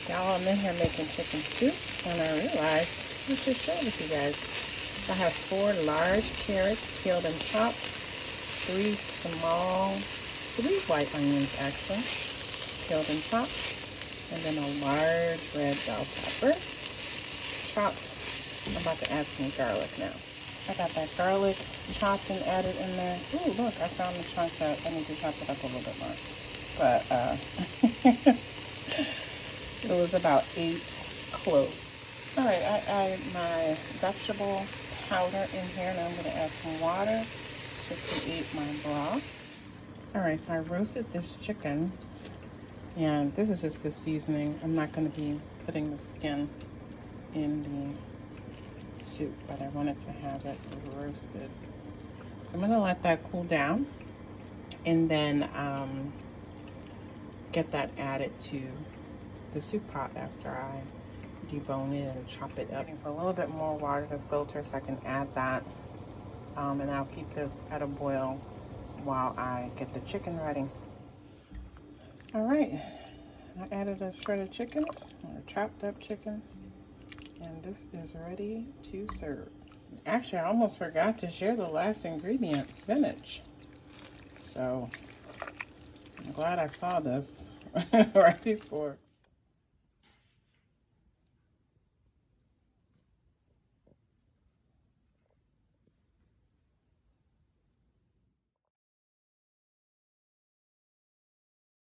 Y'all, I'm in here making chicken soup when I realized I should share with you guys. I have 4 large carrots peeled and chopped, 3 small sweet white onions actually peeled and chopped, and then a large red bell pepper chopped. I'm about to add some garlic now. I got that garlic chopped and added in there. Ooh, look, I found the chunk that I need to chop it up a little bit more. But it was about 8 cloves. All right, I added my vegetable powder in here, and I'm going to add some water to create my broth. All right, so I roasted this chicken, and this is just the seasoning. I'm not going to be putting the skin in the soup, but I wanted to have it roasted. So I'm going to let that cool down, and then get that added to the soup pot after I debone it and chop it up. For a little bit more water to filter so I can add that, and I'll keep this at a boil while I get the chicken ready. All right, I added a shredded chicken, or chopped up chicken, and this is ready to serve. Actually, I almost forgot to share the last ingredient, spinach. So I'm glad I saw this right before.